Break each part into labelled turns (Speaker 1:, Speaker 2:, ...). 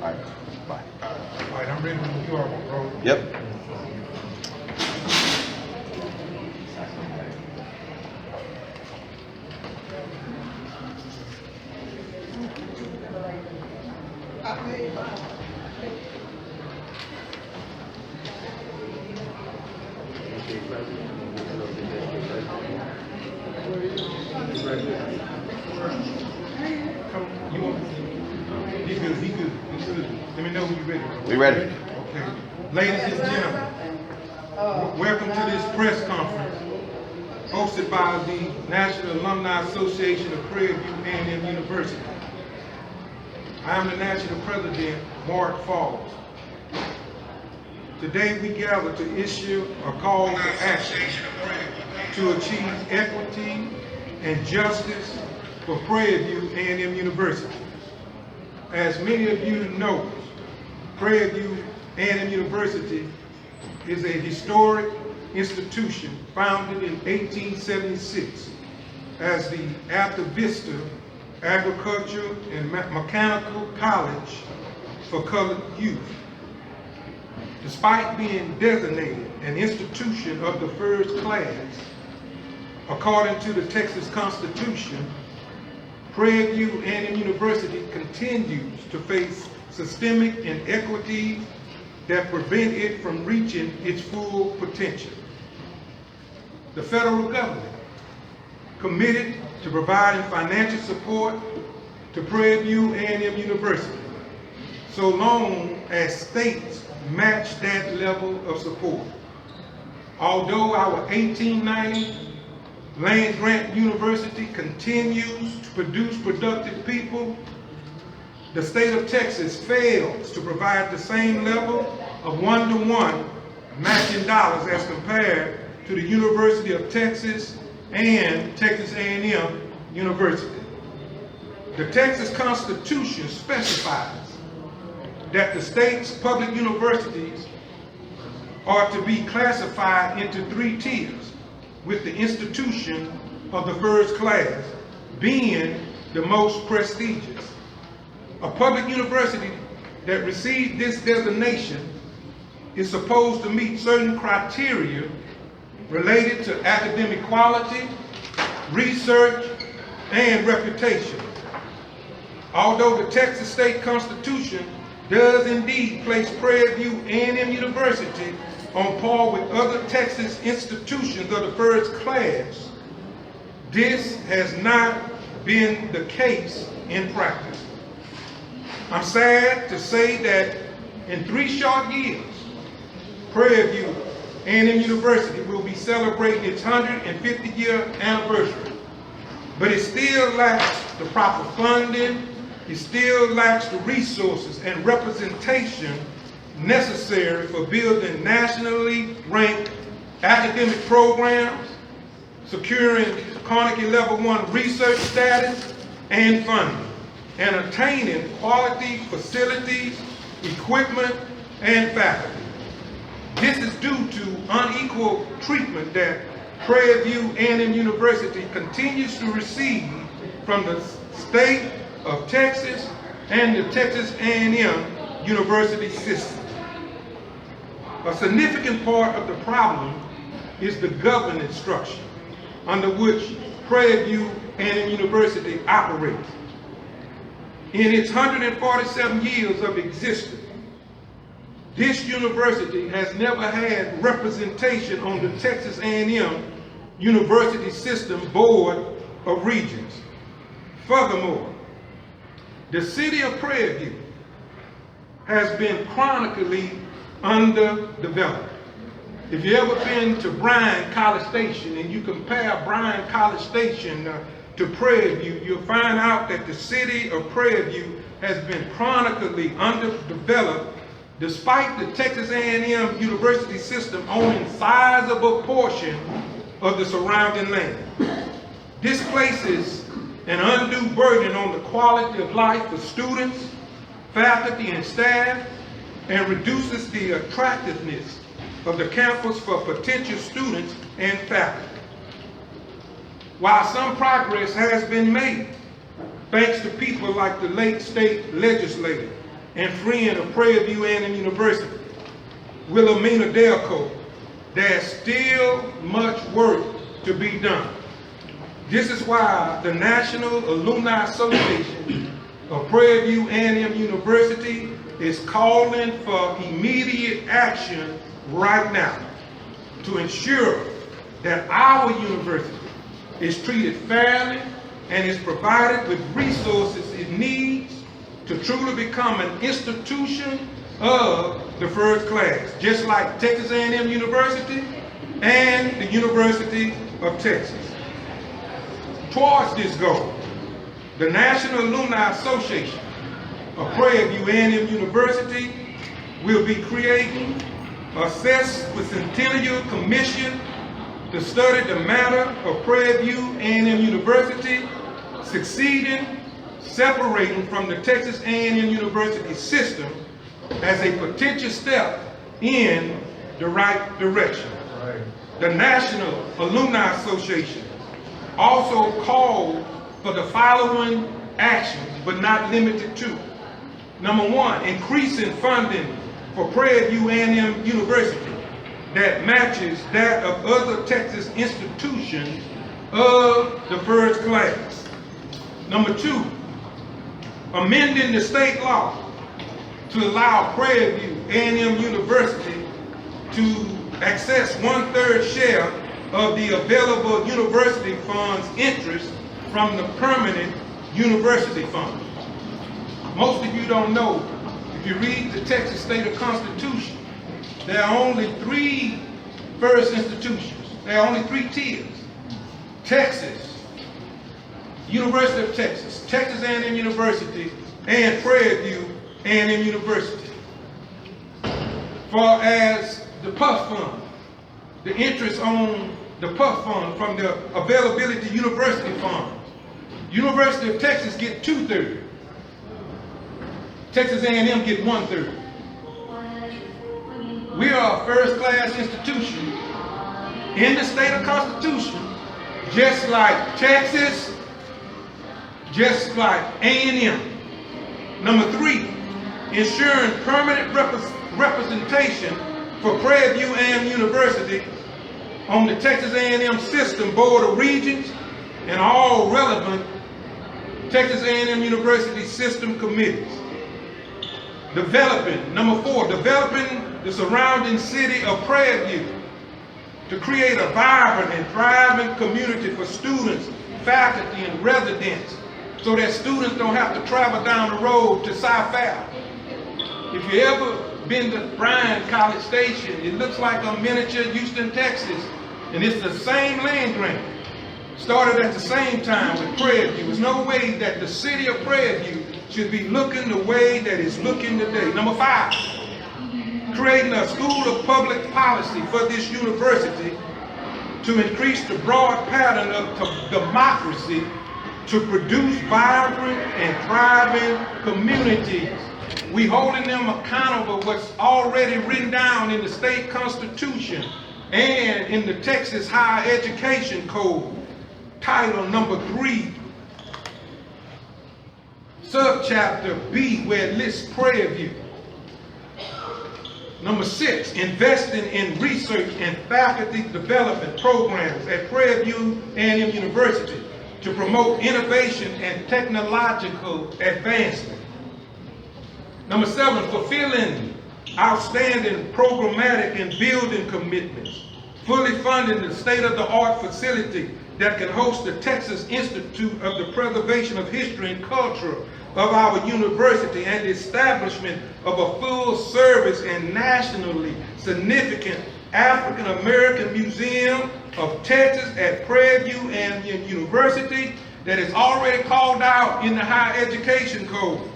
Speaker 1: right. Bye.
Speaker 2: All right, I'm ready when you are, bro.
Speaker 1: Yep.
Speaker 2: You want? He good. He good. He's good. Let me know when you're ready. Bro.
Speaker 1: We ready?
Speaker 2: Okay. Ladies and gentlemen, welcome to this press conference hosted by the National Alumni Association of Prairie A&M University. I am the National President, Mark Falls. Today we gather to issue a call to action to achieve equity and justice for Prairie A&M University. As many of you know, Prairie A&M University is a historic institution founded in 1876 as the Alta Vista Agricultural and Mechanical College for colored youth. Despite being designated an institution of the first class, according to the Texas Constitution, Prairie A&M University continues to face systemic inequities that prevent it from reaching its full potential. The federal government, committed to providing financial support to Prairie A&M University, so long as states match that level of support. Although our 1890 land grant university continues to produce productive people, the state of Texas fails to provide the same level of one-to-one matching dollars as compared to the University of Texas and Texas A&M University. The Texas Constitution specifies that the state's public universities are to be classified into 3 tiers, with the institution of the first class being the most prestigious. A public university that receives this designation is supposed to meet certain criteria related to academic quality, research, and reputation. Although the Texas State Constitution does indeed place Prairie A&M University on par with other Texas institutions of the first class, this has not been the case in practice. I'm sad to say that in 3 short years, Prairie A&M University will be celebrating its 150-year anniversary, but it still lacks the proper funding, it still lacks the resources and representation necessary for building nationally ranked academic programs, securing Carnegie Level 1 research status and funding, and attaining quality facilities, equipment, and faculty. This is due to unequal treatment that Prairie A&M University continues to receive from the state of Texas and the Texas A&M University system. A significant part of the problem is the governance structure under which Prairie A&M University operates. In its 147 years of existence, this university has never had representation on the Texas A&M University System Board of Regents. Furthermore, the city of Prairie has been chronically underdeveloped. If you've ever been to Bryan College Station and you compare Bryan College Station to Prairie, you'll find out that the city of Prairie has been chronically underdeveloped despite the Texas A&M University system owning sizable portion of the surrounding land. This places an undue burden on the quality of life for students, faculty, and staff, and reduces the attractiveness of the campus for potential students and faculty. While some progress has been made, thanks to people like the late state legislator, and friend of Prairie View A&M University, Wilhelmina Delco, there's still much work to be done. This is why the National Alumni Association of Prairie View A&M University is calling for immediate action right now to ensure that our university is treated fairly and is provided with resources it needs to truly become an institution of the first class, just like Texas A&M University and the University of Texas. Towards this goal, the National Alumni Association of Prairie View A&M University will be creating a sesquicentennial commission to study the matter of Prairie View A&M University succeeding, separating from the Texas A&M University system as a potential step in the right direction. Right. The National Alumni Association also called for the following actions, but not limited to. Number one, increasing funding for Prairie View A&M University that matches that of other Texas institutions of the first class. Number two, amending the state law to allow Prairie View A&M University to access 1/3 share of the available university funds interest from the permanent university fund. Most of you don't know, if you read the Texas State Constitution, there are only 3 first institutions. There are only 3 tiers. Texas, University of Texas, Texas A&M University, and Prairie View A&M University. For as the PUF fund, the interest on the PUF fund from the availability university funds, University of Texas get 2/3. Texas A&M get 1/3. We are a first class institution in the state of Constitution, just like Texas, just like A&M. Number 3, ensuring permanent representation for Prairie View A&M University on the Texas A&M System Board of Regents and all relevant Texas A&M University system committees. Number 4, developing the surrounding city of Prairie View to create a vibrant and thriving community for students, faculty, and residents, so that students don't have to travel down the road to Sci-Fi. If you ever been to Bryan College Station, it looks like a miniature Houston, Texas, and it's the same land grant. Started at the same time with Prairie View. There's no way that the city of Prairie View should be looking the way that it's looking today. Number 5, creating a school of public policy for this university to increase the broad pattern of democracy to produce vibrant and thriving communities. We holding them accountable what's already written down in the state constitution and in the Texas Higher Education Code, title number 3, subchapter B, where it lists Prairie View. Number 6, investing in research and faculty development programs at Prairie View A&M University to promote innovation and technological advancement. Number 7, fulfilling outstanding programmatic and building commitments, fully funding the state-of-the-art facility that can host the Texas Institute of the Preservation of History and Culture of our university, and the establishment of a full-service and nationally significant African American Museum of Texas at Prairie View and University that is already called out in the Higher Education Code.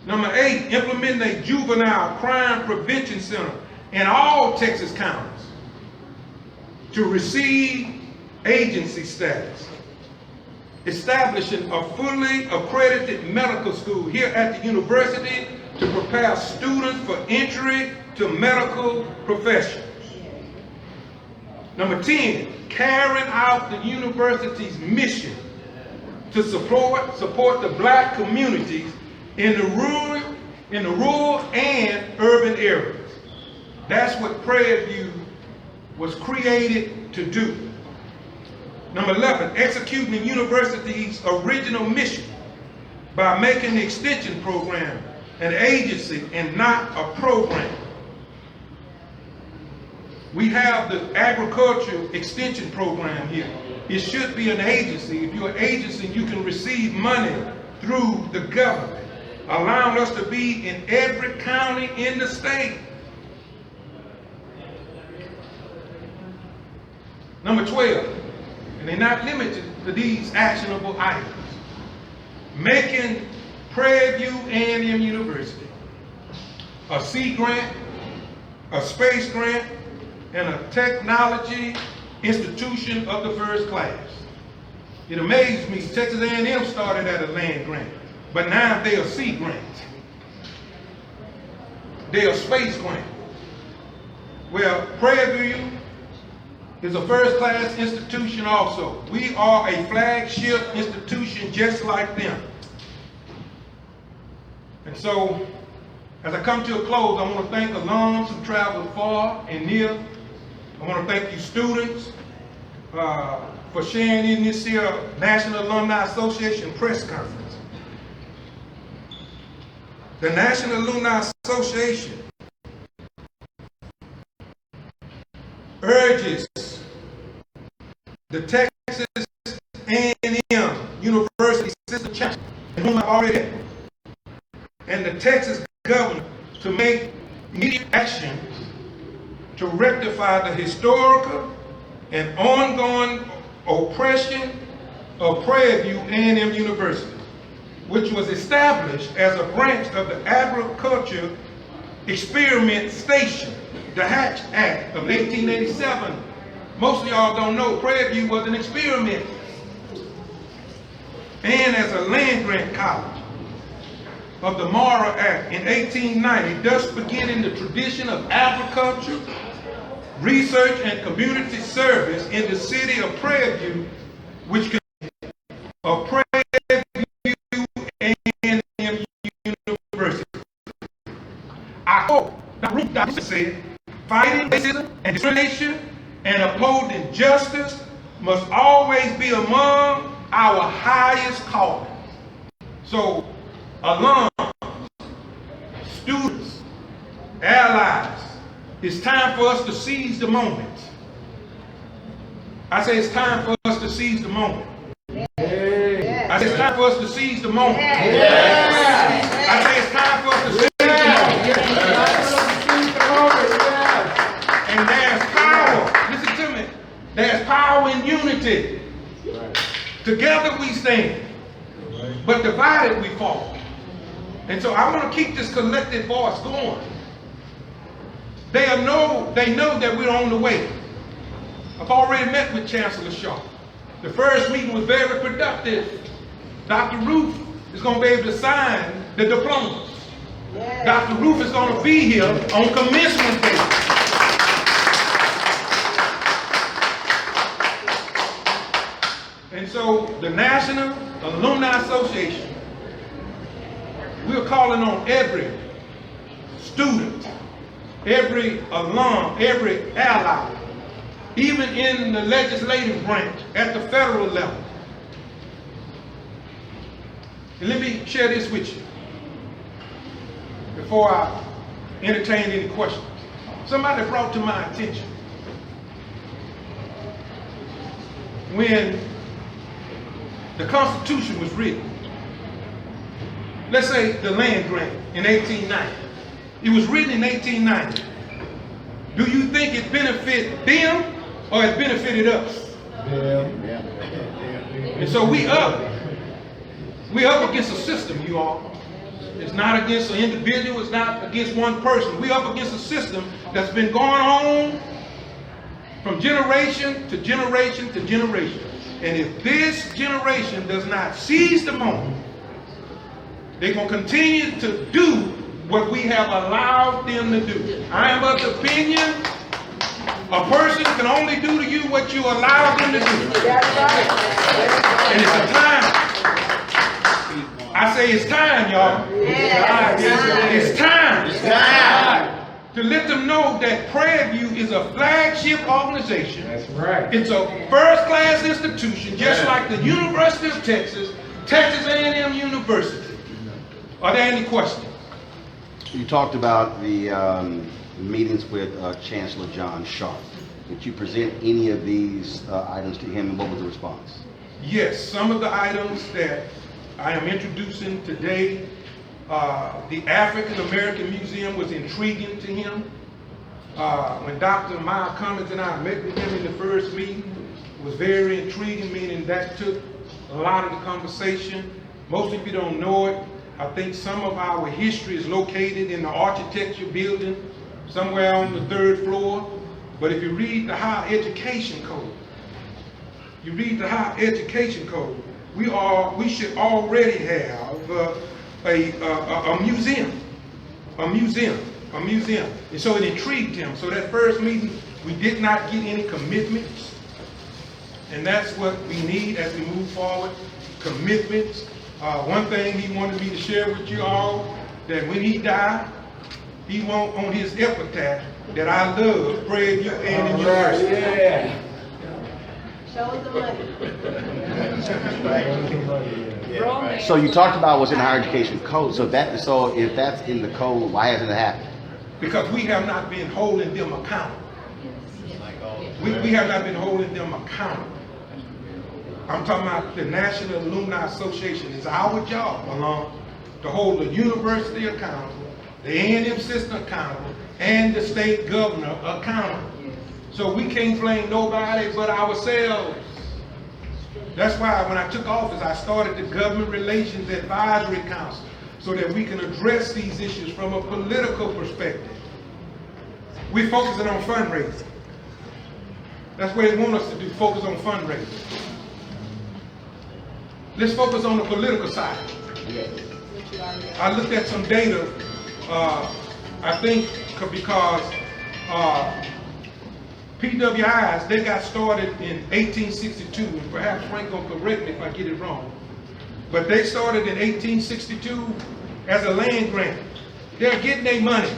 Speaker 2: Number 8, implementing a juvenile crime prevention center in all Texas counties to receive agency status. Establishing a fully accredited medical school here at the university to prepare students for entry to medical professions. Number 10, carrying out the university's mission to support the black communities in the rural and urban areas. That's what Prairie View was created to do. Number 11, executing the university's original mission by making the extension program an agency and not a program. We have the agricultural extension program here. It should be an agency. If you're an agency, you can receive money through the government, allowing us to be in every county in the state. Number 12, and they're not limited to these actionable items. Making Prairie View A&M University a Sea Grant, a Space Grant, and a technology institution of the first class. It amazed me, Texas A&M started at a land grant, but now they're a Sea Grant. They're a Space Grant. Well, Prairie View is a first class institution also. We are a flagship institution just like them. And so, as I come to a close, I want to thank alums who traveled far and near. I want to thank you students for sharing in this here National Alumni Association press conference. The National Alumni Association urges the Texas A&M University System Chancellor, whom I've already had, and the Texas governor to make immediate action to rectify the historical and ongoing oppression of Prairie View A&M University, which was established as a branch of the Agriculture Experiment Station, the Hatch Act of 1887. Most of y'all don't know Prairie View was an experiment, and as a land grant college of the Mara Act in 1890, thus beginning the tradition of agriculture, research, and community service in the city of Prairie View, which of Prairie View A&M University. I hope that Ruth said, fighting racism and discrimination and upholding justice must always be among our highest callings. So, alums, students, allies, it's time for us to seize the moment. I say it's time for us to seize the moment. Yeah. I say it's time for us to seize the moment. Yeah. I say it's time for us to seize the moment. And there's power. Listen to me. There's power in unity. Together we stand, but divided we fall. And so I want to keep this collective voice going. They know that we're on the way. I've already met with Chancellor Shaw. The first meeting was very productive. Dr. Ruth is going to be able to sign the diplomas. Yeah. Dr. Ruth is going to be here on commencement day. And so the National Alumni Association, we're calling on every student, every alum, every ally, even in the legislative branch at the federal level. And let me share this with you before I entertain any questions. Somebody brought to my attention when the Constitution was written, let's say the land grant in 1890. It was written in 1890. Do you think it benefited them or it benefited us? Yeah. And so we up against a system, you all. It's not against an individual, it's not against one person. We up against a system that's been going on from generation to generation to generation. And if this generation does not seize the moment, they're going to continue to do what we have allowed them to do. I am of the opinion a person can only do to you what you allow them to do. And it's a time. I say it's time, y'all. It's time.
Speaker 1: It's time.
Speaker 2: To let them know that Prairie View is a flagship organization.
Speaker 3: That's right.
Speaker 2: It's a first-class institution, just like the University of Texas, Texas A&M University. Are there any questions?
Speaker 1: You talked about the meetings with Chancellor John Sharp. Did you present any of these items to him, and what was the response?
Speaker 2: Yes, some of the items that I am introducing today, the African American Museum was intriguing to him. When Dr. Miles Cummings and I met with him in the first meeting, it was very intriguing, meaning that took a lot of the conversation. Most of you don't know it. I think some of our history is located in the architecture building, somewhere on the 3rd floor. But if you read the higher education code, we should already have a museum. And so it intrigued him. So that first meeting, we did not get any commitments. And that's what we need as we move forward, commitments. One thing he wanted me to share with you all, that when he died, he want on his epitaph that I love Prairie View A&M University.
Speaker 3: Yeah.
Speaker 4: Show us the money.
Speaker 1: So you talked about what's in the higher education code. So if that's in the code, why hasn't it happened?
Speaker 2: Because we have not been holding them accountable. We have not been holding them accountable. I'm talking about the National Alumni Association. It's our job to hold the university accountable, the A&M system accountable, and the state governor accountable. So we can't blame nobody but ourselves. That's why when I took office, I started the Government Relations Advisory Council so that we can address these issues from a political perspective. We're focusing on fundraising. That's what they want us to do, focus on fundraising. Let's focus on the political side. I looked at some data, I think because PWIs, they got started in 1862, and perhaps Frank will correct me if I get it wrong. But they started in 1862 as a land grant. They're getting their money.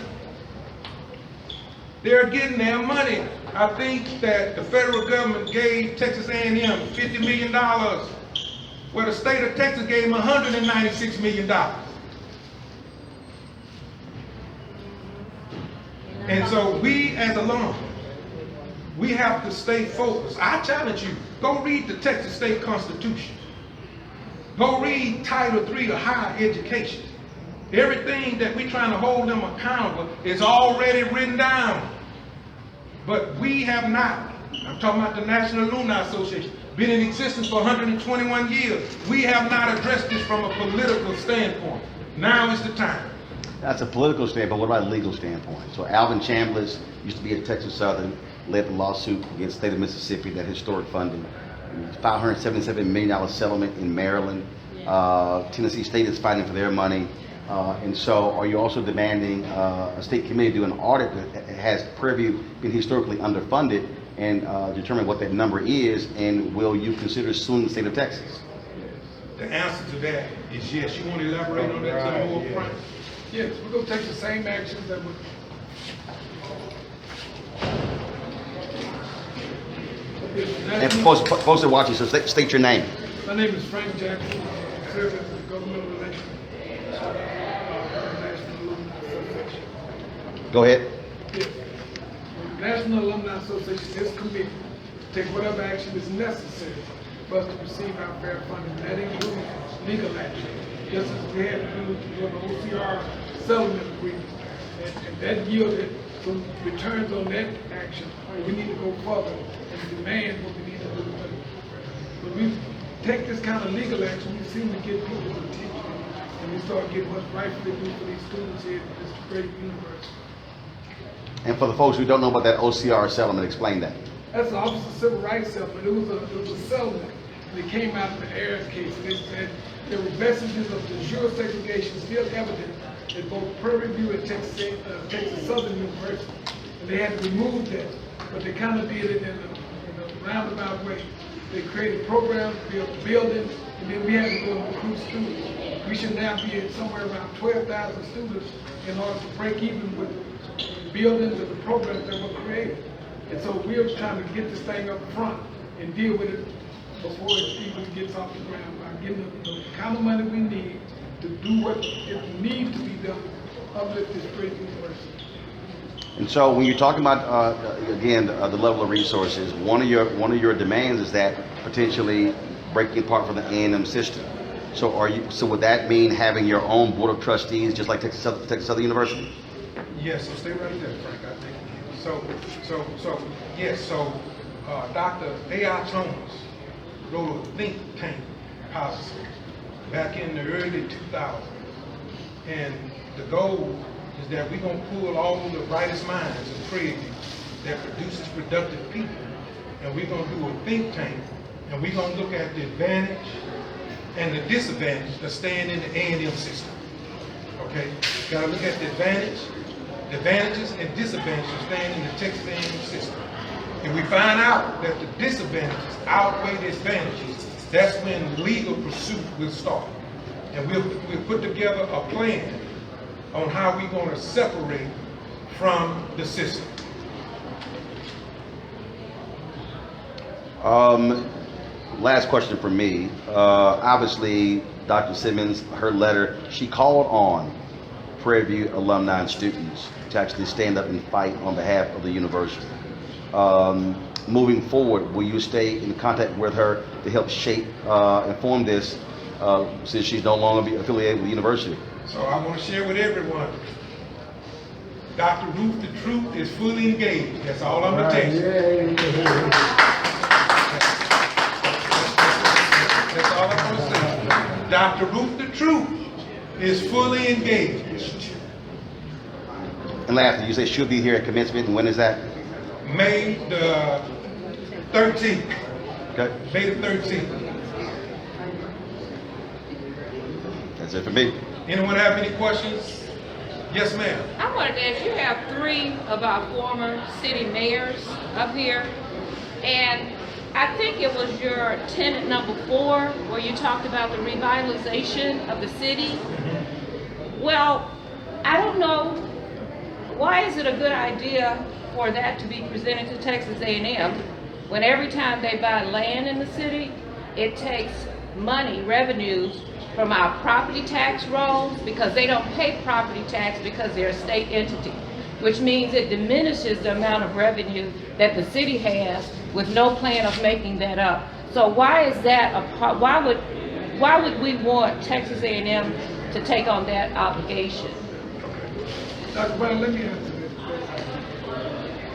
Speaker 2: They're getting their money. I think that the federal government gave Texas A&M $50 million, where the state of Texas gave them $196 million. And so we as alums, we have to stay focused. I challenge you, go read the Texas State Constitution. Go read Title III of higher education. Everything that we're trying to hold them accountable is already written down. But we have not, I'm talking about the National Alumni Association, been in existence for 121 years. We have not addressed this from a political standpoint. Now is the time.
Speaker 1: That's a political standpoint. What about a legal standpoint? So Alvin Chambliss used to be at Texas Southern, led the lawsuit against the state of Mississippi, that historic funding. $577 million settlement in Maryland. Tennessee State is fighting for their money. And so are you also demanding a state committee do an audit that has Prairie View been historically underfunded and determine what that number is, and will you consider suing the state of Texas?
Speaker 2: The answer to that is yes. You want to elaborate on that some more, Frank?
Speaker 3: Yes, we're going to take the same actions that would.
Speaker 1: And for folks that are watching, so state your name.
Speaker 3: My name is Frank Jackson. I serve as the governmental relations National Alumni Association.
Speaker 1: Go ahead.
Speaker 3: Yes. The National Alumni Association is committed to take whatever action is necessary for us to receive our fair funding. That includes legal action, just as we had to do with the OCR settlement agreement. And that yielded some returns on that action. We need to go further and demand what we need to do. When we take this kind of legal action, we seem to get people's attention, and we start getting what's rightfully due for these students here at this great university.
Speaker 1: And for the folks who don't know about that OCR settlement, explain that.
Speaker 3: That's the Office of Civil Rights settlement. It was a settlement that came out of the Ayers case. They said there were vestiges of de jure segregation still evident at both Prairie View and Texas Southern University, and they had to remove that. But they kind of did it in a roundabout way. They created programs, built buildings, and then we had to go and recruit students. We should now be at somewhere around 12,000 students in order to break even with buildings and the programs that were created. And so we're trying to get this thing up front and deal with it before it even gets off the ground by getting the kind of money we need to do what it needs to be done to uplift this great university.
Speaker 1: And so when you're talking about, again, the level of resources, one of your demands is that potentially breaking apart from the A&M system. So would that mean having your own board of trustees, just like Texas Southern University?
Speaker 2: Yes, so stay right there, Frank, I think. So, Dr. A.I. Thomas wrote a think tank policy back in the early 2000s. And the goal is that we're going to pull all the brightest minds of Prairie that produces productive people. And we're going to do a think tank, and we're going to look at the advantage and the disadvantage of staying in the A&M system. Okay? Got to look at the advantages and disadvantages of staying in the Texas A&M system. If we find out that the disadvantages outweigh the advantages, that's when legal pursuit will start. And we'll put together a plan on how we're going to separate from the system.
Speaker 1: Last question for me. Obviously, Dr. Simmons, her letter, she called on Prairie View alumni and students to actually stand up and fight on behalf of the university. Moving forward, will you stay in contact with her to help shape and form this since she's no longer affiliated with the university?
Speaker 2: So I want to share with everyone, Dr. Ruth the Truth is fully engaged. That's all I'm going to tell you. That's all I'm going to say. Dr. Ruth the Truth is fully engaged.
Speaker 1: And lastly, you say she'll be here at commencement, and when is that?
Speaker 2: May the 13th.
Speaker 1: Okay.
Speaker 2: May the 13th.
Speaker 1: That's it for me.
Speaker 2: Anyone have any questions? Yes, ma'am.
Speaker 5: I wanted to ask, you have 3 of our former city mayors up here, and I think it was your tenant number 4 where you talked about the revitalization of the city. Well, I don't know, why is it a good idea for that to be presented to Texas A&M when every time they buy land in the city, it takes money, revenues from our property tax rolls, because they don't pay property tax because they're a state entity, which means it diminishes the amount of revenue that the city has with no plan of making that up. So why is that a part? Why would we want Texas A&M to take on that obligation?
Speaker 3: Dr. Brown, let me answer this question.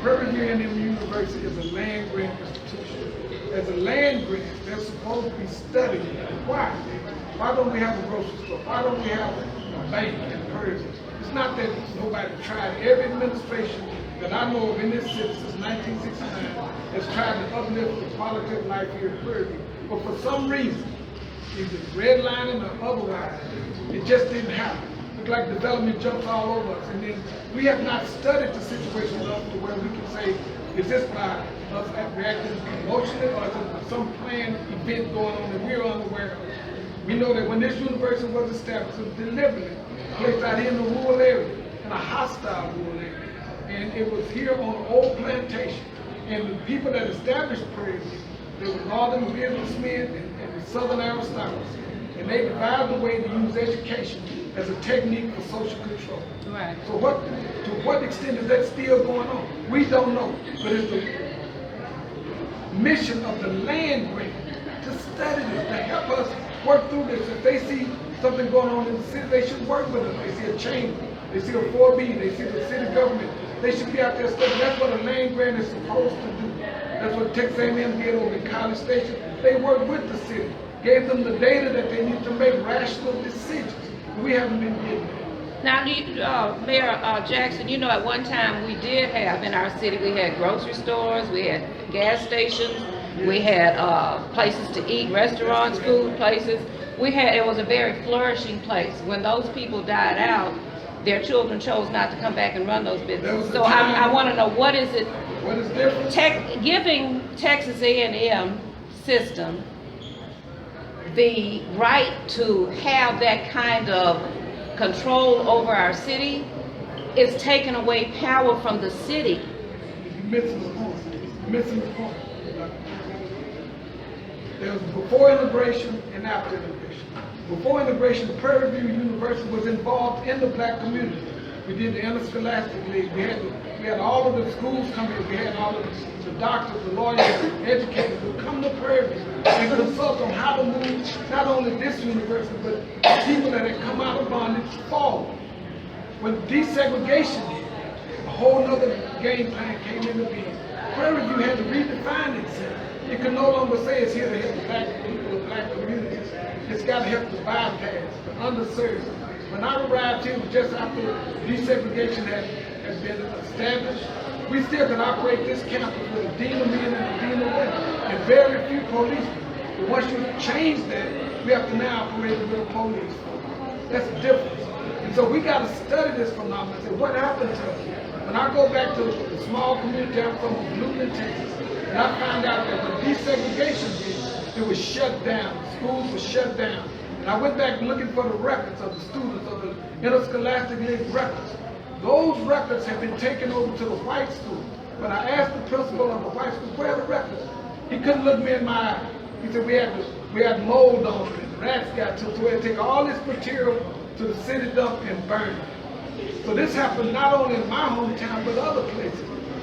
Speaker 3: Prairie View A&M University is a land grant institution. As a land grant, they're supposed to be studying. Why? Why don't we have a grocery store? Why don't we have a bank in Prairie View? It's not that nobody tried. Every administration that I know of in this city since 1969 has tried to uplift the quality of life here in Prairie View. But for some reason, either redlining or otherwise, it just didn't happen. It's like development jumps all over us. And then we have not studied the situation enough to where we can say, is this by us reacting emotionally, or is it some planned event going on that we're unaware of? We know that when this university was established, it was deliberately placed out here in the rural area, in a hostile rural area. And it was here on an old plantation. And the people that established Prairie, they were northern businessmen and the southern aristocracy. And they devised a way to use education as a technique for social control.
Speaker 5: Right.
Speaker 3: So to what extent is that still going on? We don't know. But it's the mission of the land grant to study this, to help us work through this. If they see something going on in the city, they should work with us. They see a chamber, they see a 4B, they see the city government. They should be out there studying. That's what a land grant is supposed to do. That's what Texas A&M did over in College Station. They worked with the city, gave them the data that they need to make rational decisions. We haven't been getting that.
Speaker 5: Now, Mayor Jackson, you know, at one time we did have in our city, we had grocery stores, we had gas stations, we had places to eat, restaurants, food places. It was a very flourishing place. When those people died out, their children chose not to come back and run those businesses. So I want to know, what is it?
Speaker 3: What is different?
Speaker 5: Giving Texas A&M system the right to have that kind of control over our city, it's taken away power from the city.
Speaker 3: You're missing the point. You're missing the point. There was before integration and after integration. Before integration, Prairie View University was involved in the black community. We did the interscholastic league. We had all of the schools come in. We had all of the doctors, the lawyers, the educators would come to Prairie View and consult on how to move not only this university, but the people that had come out of bondage forward. When desegregation hit, a whole other game plan came into being. Prairie View had to redefine itself. It can no longer say it's here to help the black people, the black communities. It's got to help the bypass, the underserved. When I arrived here, it was just after desegregation had been established. We still can operate this campus with a dean of men and a dean of women, and very few policemen. But once you change that, we have to now operate with a police. That's the difference. And so we got to study this phenomenon and say, what happened to us? When I go back to the small community I'm from, Alumni, Texas, and I found out that when desegregation hit, it was shut down. Schools were shut down. And I went back looking for the records of the students, of the interscholastic league records. Those records have been taken over to the white school. When I asked the principal of the white school, where are the records? He couldn't look me in my eye. He said, we had mold on it, and rats got to it, so we had to take all this material to the city dump and burn it. So this happened not only in my hometown, but other places.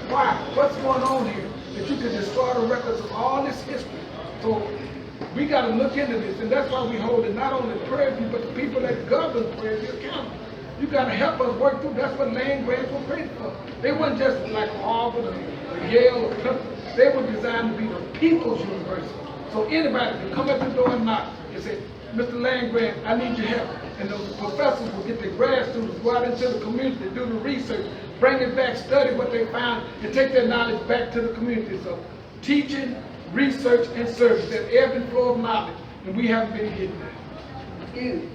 Speaker 3: Why? What's going on here? That you can destroy the records of all this history. So we got to look into this, and that's why we hold it not only Prairie View, but the people that govern Prairie View accountable. You got to help us work through. That's what land grants were created for. They weren't just like Harvard or Yale or Clemson. They were designed to be the people's university. So anybody can come at the door and knock and say, Mr. Land Grant, I need your help. And those professors will get their grad students, go out into the community, do the research, bring it back, study what they found, and take their knowledge back to the community. So teaching, research, and service, that ebb and flow of knowledge, and we haven't been getting that.
Speaker 6: Excuse me.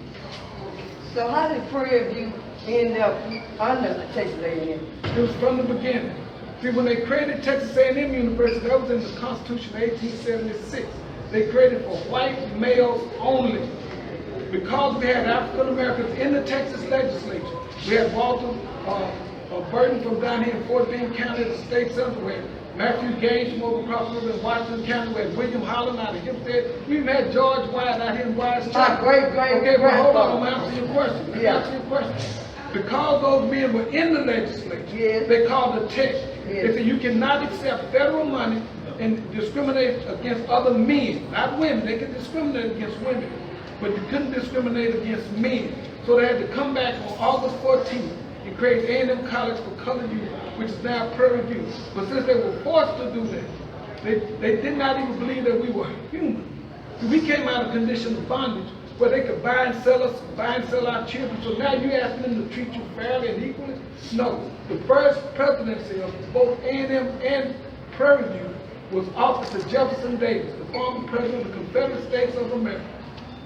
Speaker 6: So how did Prairie View end up under Texas A&M?
Speaker 3: It was from the beginning. See, when they created Texas A&M University, that was in the Constitution of 1876. They created for white males only. Because we had African Americans in the Texas legislature, we had Walter Burton from down here in Fort Bend County, the state senator. We had Matthew Gaines from over across the river in Washington County. We had William Holland out of Hempstead. We even had George White out here in Wise
Speaker 6: My great
Speaker 3: Okay, but hold on, I'm
Speaker 6: grandfather.
Speaker 3: answering your question. Let me
Speaker 6: Yeah.
Speaker 3: answer your question. Because those men were in the legislature,
Speaker 6: Yes.
Speaker 3: they called the text.
Speaker 6: Yes.
Speaker 3: They said you cannot accept federal money and discriminate against other men, not women. They could discriminate against women, but you couldn't discriminate against men. So they had to come back on August 14th and create A&M College for Colored Youth, which is now Prairie View. But since they were forced to do that, they did not even believe that we were human. We came out of condition of bondage where they could buy and sell us, buy and sell our children. So now you asking them to treat you fairly and equally? No. The first presidency of both A&M and Prairie View was offered to Jefferson Davis, the former president of the Confederate States of America.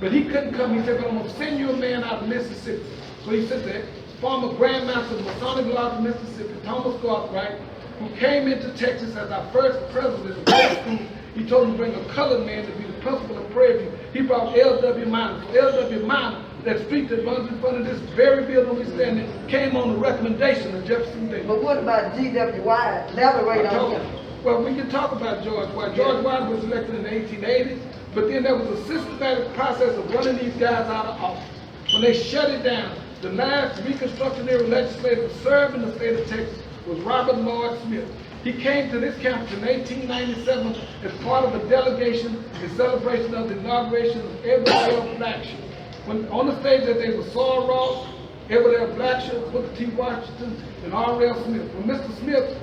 Speaker 3: But he couldn't come. He said, but I'm going to send you a man out of Mississippi. So he said that former Grandmaster of Masonic Law of Mississippi, Thomas Garthright, who came into Texas as our first president of the school, he told him to bring a colored man to be the principal of Prairie View. He brought L.W. Minor. L.W. Minor, that street that runs in front of this very building we stand in, came on the recommendation of Jefferson Davis.
Speaker 6: But what about G.W. White? Elaborate on him.
Speaker 3: Well, we can talk about George White. George White was elected in the 1880s, but then there was a systematic process of running these guys out of office. When they shut it down, the last Reconstruction era legislator to serve in the state of Texas was Robert Lloyd Smith. He came to this campus in 1897 as part of a delegation in celebration of the inauguration of Everett Blackshear. When on the stage that they were Saul Ross, Everett Blackshear, Booker T. Washington, and R.L. Smith. When Mr. Smith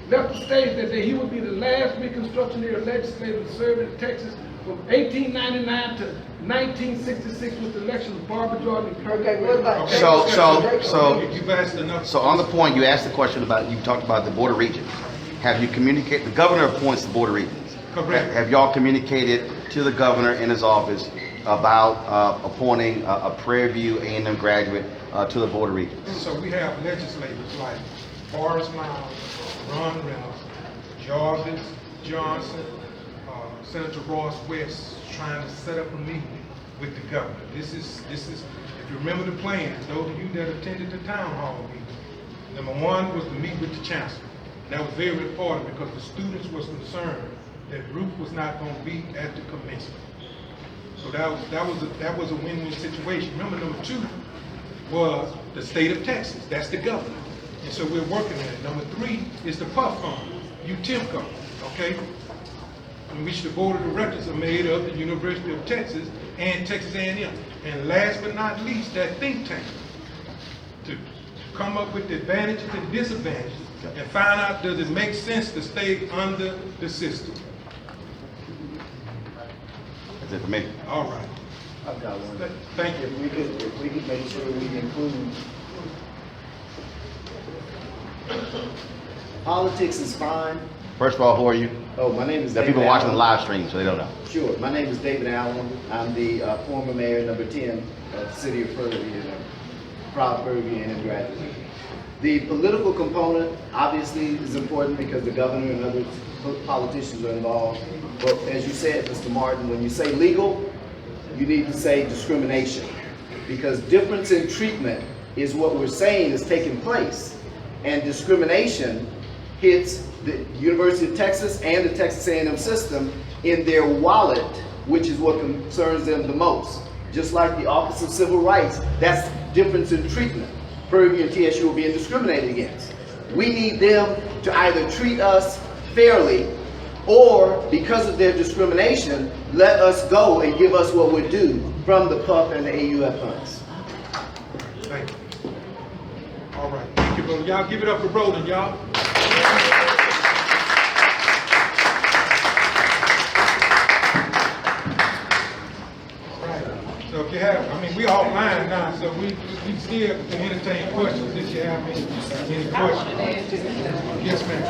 Speaker 3: left the stage that day, he would be the last Reconstruction era legislator to serve in Texas from 1899 to 1966 with the election of Barbara Jordan and Kirk.
Speaker 6: Okay, what about
Speaker 2: You've asked enough.
Speaker 1: So on the point, you asked the question about, you talked about the Board of Regents. Have you communicated, the governor appoints the Board of Regents.
Speaker 2: Correct.
Speaker 1: Have y'all communicated to the governor in his office about appointing a Prairie View A&M graduate to the Board of Regents?
Speaker 2: So we have legislators like Forrest Miles, Ron Reynolds, Jarvis Johnson, Senator Ross West trying to set up a meeting with the governor. This is, if you remember the plans, those of you that attended the town hall meeting, number one was to meet with the chancellor. And that was very important because the students was concerned that Ruth was not going to be at the commencement. So that was a win-win situation. Remember, number two was the state of Texas. That's the governor. And so we're working on it. Number three is the PUF fund, UTIMCO, okay? In which the board of directors are made of the University of Texas and Texas A&M. And last but not least, that think tank to come up with the advantages and disadvantages and find out, does it make sense to stay under the system?
Speaker 1: That's it for me.
Speaker 2: All right.
Speaker 7: I've got one.
Speaker 2: Thank you.
Speaker 7: If we could make sure we include politics is fine.
Speaker 1: First of all, who are you?
Speaker 7: Oh, my name is
Speaker 1: There are
Speaker 7: David
Speaker 1: people watching the
Speaker 7: Allen.
Speaker 1: live stream, so they don't know.
Speaker 7: Sure. My name is David Allen. I'm the former mayor, number 10 of the city of Prairie, and a proud Prairiean graduate. The political component obviously is important because the governor and other politicians are involved. But as you said, Mr. Martin, when you say legal, you need to say discrimination, because difference in treatment is what we're saying is taking place, and discrimination hits the University of Texas and the Texas A&M system in their wallet, which is what concerns them the most. Just like the Office of Civil Rights, that's difference in treatment. Prairie and TSU are being discriminated against. We need them to either treat us fairly, or because of their discrimination, let us go and give us what we're due from the PUF and the AUF funds.
Speaker 2: Thank you. All right. Thank you, brother. Y'all give it up for Roland, y'all. So if you have, I mean, we offline now, so we still can entertain questions if you have any questions. Yes, ma'am.